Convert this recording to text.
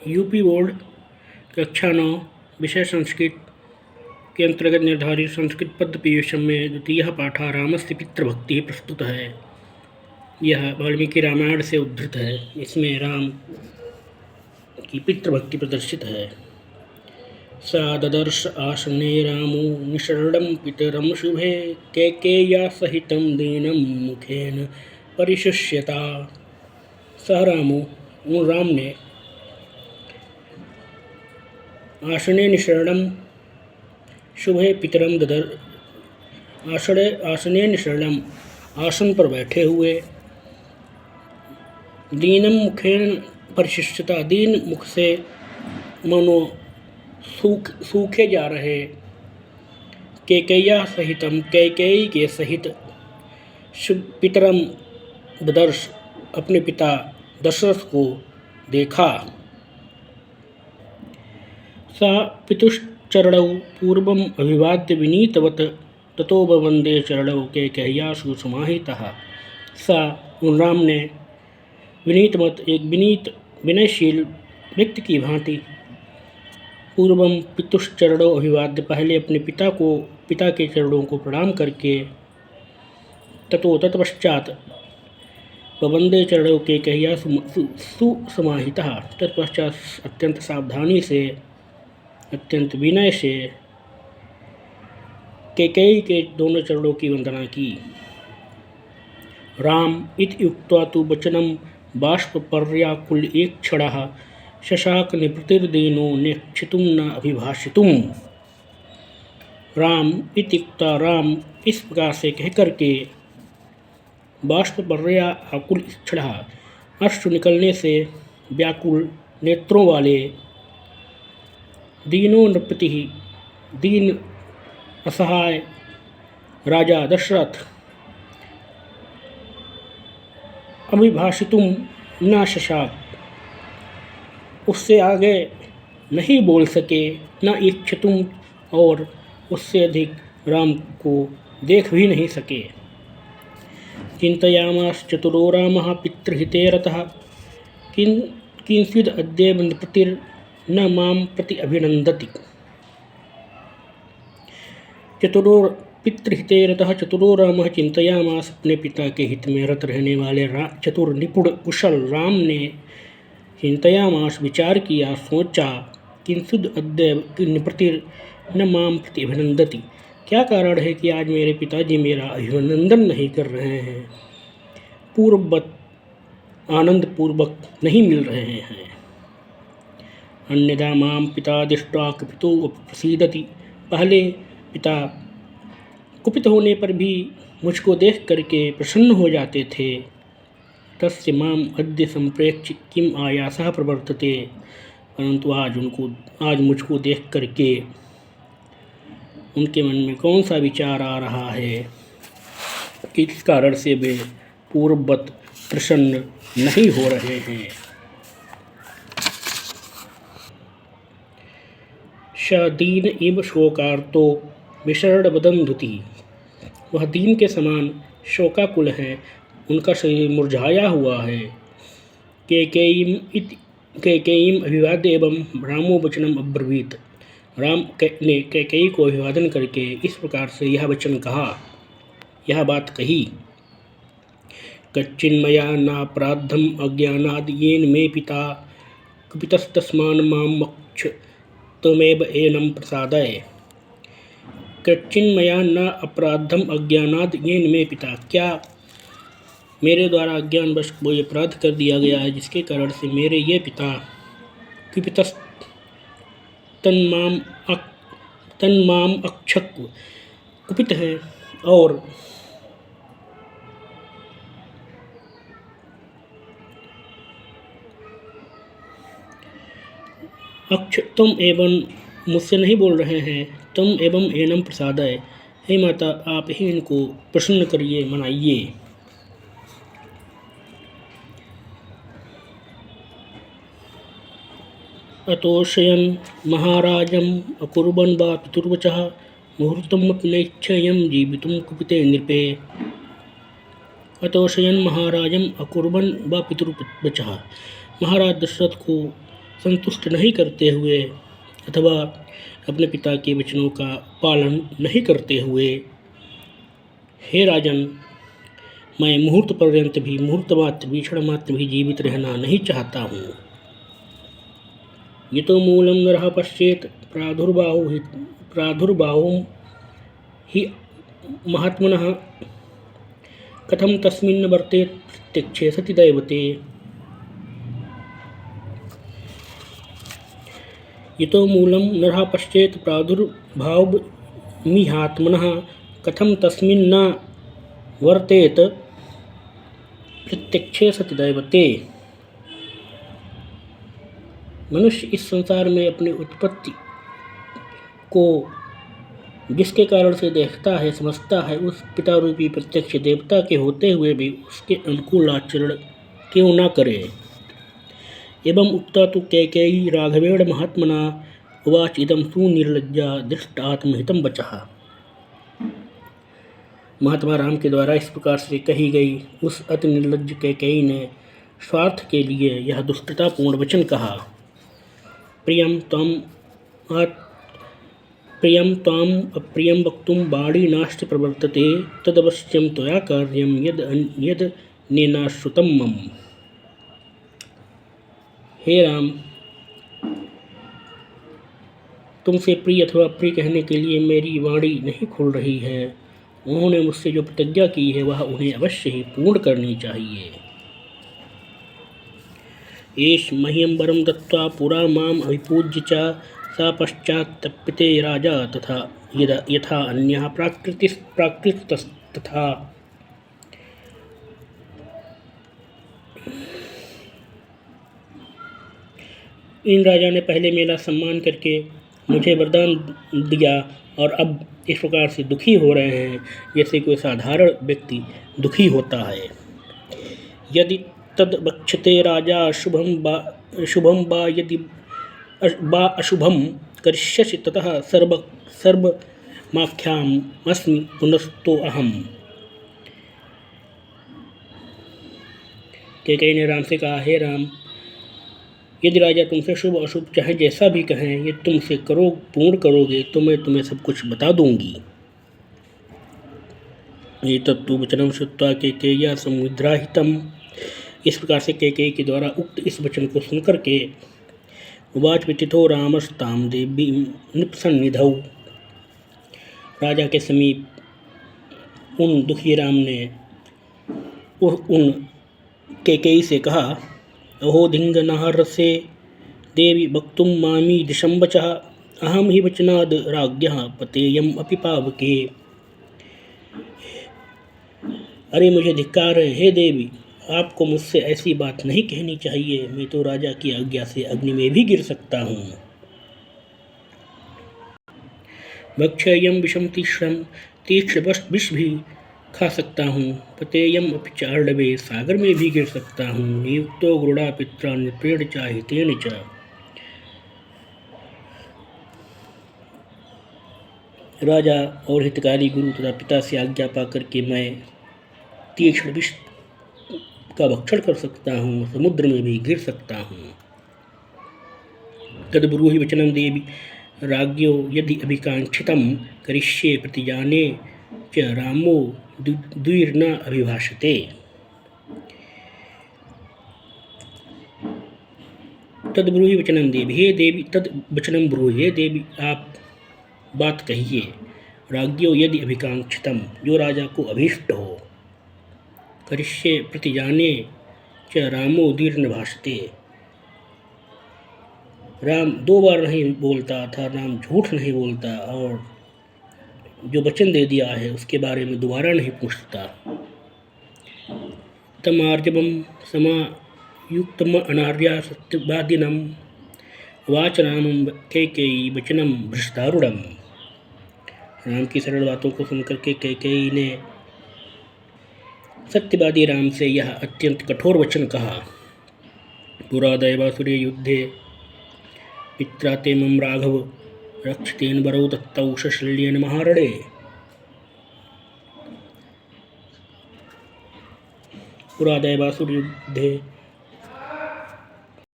UP board कक्षा 9 विषय संस्कृत के अंतर्गत निर्धारित संस्कृत पद्य पीयूषम में द्वितीय पाठ रामस्य पितृभक्ति प्रस्तुत है। यह वाल्मीकि रामायण से उद्धृत है। इसमें राम की पितृभक्ति प्रदर्शित है। सा ददर्श आसने रामो निशरणं पितरं शुभे कैकेय्या सहितं दीनं मुखेन परिशुष्यता। स रामो उन राम ने आसने निशरणं शुभे पितरम ददर आसने निशरणम आसन पर बैठे हुए दीनम मुखेन परिशिष्यता दीन मुख से मनो सूखे जा रहे कैकेय्या सहितम कैकेयी के सहित पितरम ददर्श अपने पिता दशरथ को देखा। सा पितुश्चरणौ पूर्वम अभिवाद्य विनीतवत ततो वंदे चरणौ कैकेय्यासु समाहितः। सा उन राम ने विनीतवत एक विनीत विनयशील व्यक्ति की भांति पूर्वम पितुश्चरणौ अभिवाद्य पहले अपने पिता के चरणों को प्रणाम करके ततो तत्पश्चात वंदे चरणों के कैकेय्या सुसमाहितः तत्पश्चात अत्यंत सावधानी से अत्यंत विनय से कैकेयी के दोनों चरणों की वंदना की। राम इति उक्त्वा तु वचनं बाष्पपर्याकुल एक क्षणः शशाक निपृतिर्दीनो नेक्षितुं न अभिभाषितुं। राम इति उक्ता राम इस प्रकार से कहकर के बाष्पपर्याकुल क्षणः अश्रु निकलने से व्याकुल नेत्रों वाले दीनो नृपति दीन असहाय राजा दशरथ अभिभाषितुं न शशाक उससे आगे नहीं बोल सके न इच्छितुं और उससे अधिक राम को देख भी नहीं सके। चिंतयामास चतुरो रामः पितृहिते रतः किंचिद अद्य नृपतिर्न मां प्रति अभिनंदति। चतुरो पितृहिते रतः चतुरो रामः चिंतयामास अपने पिता के हित में रत रहने वाले चतुर निपुण कुशल राम ने चिंतयामास विचार किया सोचा किंचिद अद्य नृपतिर् न मां प्रति अभिनंदति क्या कारण है कि आज मेरे पिताजी मेरा अभिनंदन नहीं कर रहे हैं, पूर्ववत आनंद पूर्वक नहीं मिल रहे हैं। अन्यदा मां पिता दृष्ट्वा कुपितो प्रसीदति पहले पिता कुपित होने पर भी मुझको देख करके प्रसन्न हो जाते थे। तस्य माम अद्य संप्रेक्ष्य किम आयासः प्रवर्तते परंतु आज मुझको देख करके उनके मन में कौन सा विचार आ रहा है, किस कारण से वे पूर्ववत प्रसन्न नहीं हो रहे हैं। स दीन इव शोकार्तो विशरण वदन्धुति वह दीन के समान शोकाकुल है, उनका शरीर मुरझाया हुआ है। कैकेयीम अभिवाद्य एवं रामो वचनम अब्रवीत राम ने कैकेयी को अभिवादन करके इस प्रकार से यह वचन कहा, यह बात कही। कच्चिन्मया नापराधम अज्ञानाद येन मे पिता कुपितस्तस्मान् मां मक्ष त्वमेव एनं प्रसादय। कच्चिन्मया न अपराधम अज्ञानाद येन मे पिता क्या मेरे द्वारा अज्ञानवश कोई अपराध कर दिया गया है जिसके कारण से मेरे ये पिता कुपितस्त तन्माम अक्षक कुपित हैं और तुम एवं मुझसे नहीं बोल रहे हैं, तुम एवं एनम प्रसादय हे माता आप ही इनको प्रसन्न करिए मनाइए। अतोषयन् महाराजम् अकुर्वन् वा पितुर्वचः मुहूर्तमपि नैच्छयं जीवितुं कुपिते नृपे। अतोषयन् महाराजम् अकुर्वन् व पितुर्वचः महाराज दशरथ को संतुष्ट नहीं करते हुए अथवा अपने पिता के वचनों का पालन नहीं करते हुए, हे राजन, मैं मुहूर्त पर्यंत भी, मुहूर्त मात्र भी, क्षण मात्र भी जीवित रहना नहीं चाहता हूँ। ये तो मूलम नरः पश्येत प्रादुर्बाहुं ही महात्मनः कथम तस्मिन् वर्तेत प्रत्यक्षे सति दैवते। यतो मूलं नरः पश्येत प्रादुर्भावमिहात्मनः कथम तस्मिन् न वर्तेत प्रत्यक्षे सति दैवते। मनुष्य इस संसार में अपनी उत्पत्ति को जिसके कारण से देखता है, समझता है, उस पिता रूपी प्रत्यक्ष देवता के होते हुए भी उसके अनुकूल आचरण क्यों न करे। एवं उक्ता तो कैकेयी राघवेण महात्मना उवाच इदं सुनिर्लज्जा दृष्ट आत्महितं वचः। महात्मा राम के द्वारा इस प्रकार से कही गई उस अति निर्लज्ज कैकेयी ने स्वार्थ के लिए यह दुष्टतापूर्ण वचन कहा। प्रियं त्वाम् अप्रियं वक्तुं वाणी नास्ति प्रवर्तते तदवश्यं त्वया कार्यं यद नेनाश्रुतं मम। हे राम, तुमसे प्रिय अथवा अप्रिय कहने के लिए मेरी वाणी नहीं खुल रही है। उन्होंने मुझसे जो प्रतिज्ञा की है वह उन्हें अवश्य ही पूर्ण करनी चाहिए। एष मह्यं वरं दत्त्वा पुरा माम् अभिपूज्य च सा पश्चात्तप्यते राजा तथा यथा अन्यः प्राकृतस्तथा। इन राजा ने पहले मेरा सम्मान करके मुझे वरदान दिया और अब इस प्रकार से दुखी हो रहे हैं जैसे कोई साधारण व्यक्ति दुखी होता है। यदि तद वक्षते राजा शुभम बा यदि बा अशुभम करिष्यसि ततः सर्वमाख्याम् अस्मि पुनस्तो अहम। कैकेयी ने राम से कहा, हे राम, यदि राजा तुमसे शुभ अशुभ चाहे जैसा भी कहें, ये तुमसे पूर्ण करोगे तो मैं तुम्हें सब कुछ बता दूंगी। ये तत्तु वचनम श्रुत्वा कैकेय्या समुद्राहितम। इस प्रकार से कैकेयी के द्वारा उक्त इस वचन को सुनकर के उवाच वितिथो रामस्ताम देवी निपसन्निधौ। राजा के समीप उन दुखी राम ने उन कैकेयी से कहा, अहो धिंगनाहरसे देवी वक्तुं मामी दिशं वचः अहम ही वचनाद राज्ञः पतेयम अपि पावके। अरे मुझे धिक्कार है, हे देवी, आपको मुझसे ऐसी बात नहीं कहनी चाहिए। मैं तो राजा की आज्ञा से अग्नि में भी गिर सकता हूँ। भक्षयम विषम तीक्ष्ण विष भी खा सकता हूँ। पतेयम अपि चार्डवे, सागर में भी गिर सकता हूँ। नियुक्तो गुरुड़ा पित्रा निप्रेण चाहितेन च। राजा और हितकारी गुरु तथा पिता से आज्ञा पाकर के मैं तीक्ष्ण विष का भक्षण कर सकता हूँ, समुद्र में भी गिर सकता हूँ। तद्ब्रूहि वचनं देवी राज्ञो यदि अभिकांक्षितं करिष्ये प्रतिजाने च रामो द्विर्न अभिभाषते। तद्ब्रूहि वचनं देवी, हे देवी, तद वचनं ब्रूहि, हे देवी, आप बात कहिए। राज्ञो यदि अभिकांक्षितम, जो राजा को अभीष्ट हो, करिष्ये प्रतिजाने च रामो दीर्घ भाषते। राम 2 बार नहीं बोलता था, राम झूठ नहीं बोलता और जो वचन दे दिया है उसके बारे में दोबारा नहीं पूछता। तमार्जवम समायुक्तम अनार्या सत्यवादिनम वाच रामम कैकेयी वचनम भ्रष्टारूढ़म। राम की सरल बातों को सुनकर के कैकेयी ने सत्यवादी राम से यह अत्यंत कठोर वचन कहा। पुरा दैवासुरे युद्धे पित्रा ते मम राघव रक्षतेन वरौ दत्तौ शल्येन महारणे। पुरा दैवासुर युद्धे